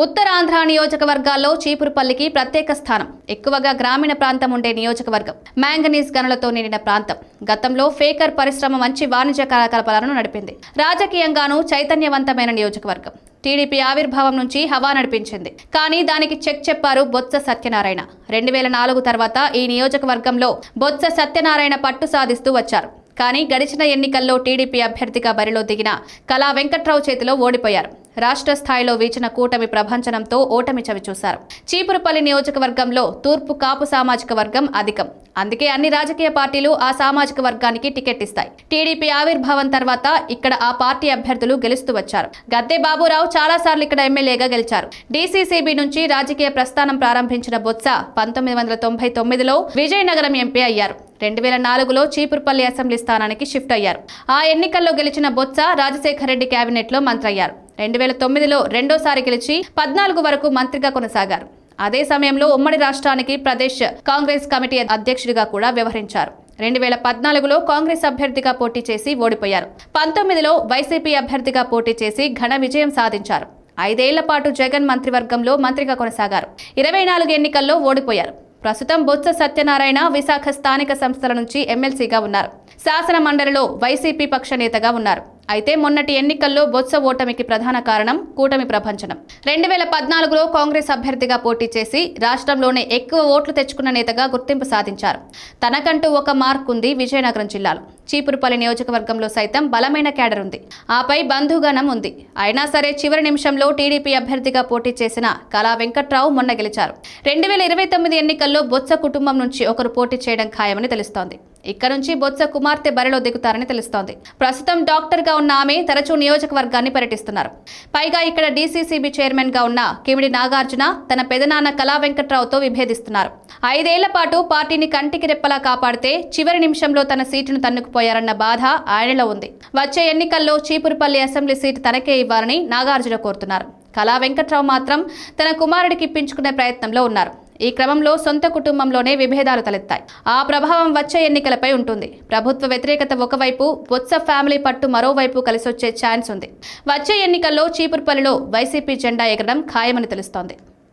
ఉత్తరాంధ్ర నియోజకవర్గాల్లో చీపురుపల్లికి ప్రత్యేక స్థానం. ఎక్కువగా గ్రామీణ ప్రాంతం ఉండే నియోజకవర్గం. మ్యాంగనీస్ గనులతో నిండిన ప్రాంతం. గతంలో ఫేకర్ పరిశ్రమ మంచి వాణిజ్య కార్యకలాపాలను నడిపింది. రాజకీయంగానూ చైతన్యవంతమైన నియోజకవర్గం. టీడీపీ ఆవిర్భావం నుంచి హవా నడిపించింది. కానీ దానికి చెక్ చెప్పారు బొత్స సత్యనారాయణ. 2004 తర్వాత ఈ నియోజకవర్గంలో బొత్స సత్యనారాయణ పట్టు సాధిస్తూ వచ్చారు. కానీ గడిచిన ఎన్నికల్లో టీడీపీ అభ్యర్థిగా బరిలో దిగిన కళా వెంకట్రావు చేతిలో ఓడిపోయారు. రాష్ట్ర స్థాయిలో వీచిన కూటమి ప్రభంజనంతో ఓటమి చవిచూశారు. చీపురుపల్లి నియోజకవర్గంలో తూర్పు కాపు సామాజిక వర్గం అధికం. అందుకే అన్ని రాజకీయ పార్టీలు ఆ సామాజిక వర్గానికి టికెట్ ఇస్తాయి. టీడీపీ ఆవిర్భావం తర్వాత ఇక్కడ ఆ పార్టీ అభ్యర్థులు గెలుస్తూ వచ్చారు. గద్దె బాబురావు చాలాసార్లు ఇక్కడ ఎమ్మెల్యేగా గెలిచారు. డీసీసీబీ నుంచి రాజకీయ ప్రస్థానం ప్రారంభించిన బొత్స 1999లో విజయనగరం ఎంపీ అయ్యారు. 2004లో చీపురుపల్లి అసెంబ్లీ స్థానానికి షిఫ్ట్ అయ్యారు. ఆ ఎన్నికల్లో గెలిచిన బొత్స రాజశేఖర రెడ్డి కేబినెట్లో మంత్రి అయ్యారు. 2009లో రెండోసారి గెలిచి 14 వరకు మంత్రిగా కొనసాగారు. అదే సమయంలో ఉమ్మడి రాష్ట్రానికి ప్రదేశ్ కాంగ్రెస్ కమిటీ అధ్యక్షుడిగా కూడా వ్యవహరించారు. 2014లో కాంగ్రెస్ అభ్యర్థిగా పోటీ చేసి ఓడిపోయారు. 19లో వైసీపీ అభ్యర్థిగా పోటీ చేసి ఘన విజయం సాధించారు. 5 ఏళ్ల పాటు జగన్ మంత్రివర్గంలో మంత్రిగా కొనసాగారు. 24 ఎన్నికల్లో ఓడిపోయారు. ప్రస్తుతం బొత్స సత్యనారాయణ విశాఖ స్థానిక సంస్థల నుంచి ఎమ్మెల్సీగా ఉన్నారు. శాసన మండలిలో వైసీపీ పక్ష నేతగా ఉన్నారు. అయితే మొన్నటి ఎన్నికల్లో బొత్స ఓటమికి ప్రధాన కారణం కూటమి ప్రభంజనం. 2014లో కాంగ్రెస్ అభ్యర్థిగా పోటీ చేసి రాష్ట్రంలోనే ఎక్కువ ఓట్లు తెచ్చుకున్న నేతగా గుర్తింపు సాధించారు. తనకంటూ ఒక మార్క్ ఉంది విజయనగరం జిల్లాలో. చీపురుపల్లి నియోజకవర్గంలో సైతం బలమైన క్యాడర్ ఉంది. ఆపై బంధుగణం ఉంది. అయినా సరే చివరి నిమిషంలో టీడీపీ అభ్యర్థిగా పోటీ చేసిన కళా వెంకట్రావు మొన్న గెలిచారు. 2029 ఎన్నికల్లో బొత్స కుటుంబం నుంచి ఒకరు పోటీ చేయడం ఖాయమని తెలుస్తోంది. ఇక్కడ నుంచి బొత్స కుమార్తె బరిలో దిగుతారని తెలుస్తోంది. ప్రస్తుతం డాక్టర్ గా ఉన్న ఆమె తరచూ నియోజకవర్గాన్ని పర్యటిస్తున్నారు. పైగా ఇక్కడ డీసీసీబీ చైర్మన్ గా ఉన్న కిమిడి నాగార్జున తన పెదనాన్న కళా వెంకట్రావుతో విభేదిస్తున్నారు. 5 ఏళ్ల పాటు పార్టీని కంటికి రెప్పలా కాపాడితే చివరి నిమిషంలో తన సీటును తన్నుకుపోయారన్న బాధ ఆయనలో ఉంది. వచ్చే ఎన్నికల్లో చీపురుపల్లి అసెంబ్లీ సీటు తనకే ఇవ్వాలని నాగార్జున కోరుతున్నారు. కళా వెంకట్రావు మాత్రం తన కుమారుడికి ఇప్పించుకునే ప్రయత్నంలో ఉన్నారు. ఈ క్రమంలో సొంత కుటుంబంలోనే విభేదాలు తలెత్తాయి. ఆ ప్రభావం వచ్చే ఎన్నికలపై ఉంటుంది. ప్రభుత్వ వ్యతిరేకత ఒకవైపు, బొత్స ఫ్యామిలీ పట్టు మరోవైపు కలిసొచ్చే ఛాన్స్ ఉంది. వచ్చే ఎన్నికల్లో చీపురుపల్లిలో వైసీపీ జెండా ఎగరడం ఖాయమని తెలుస్తోంది.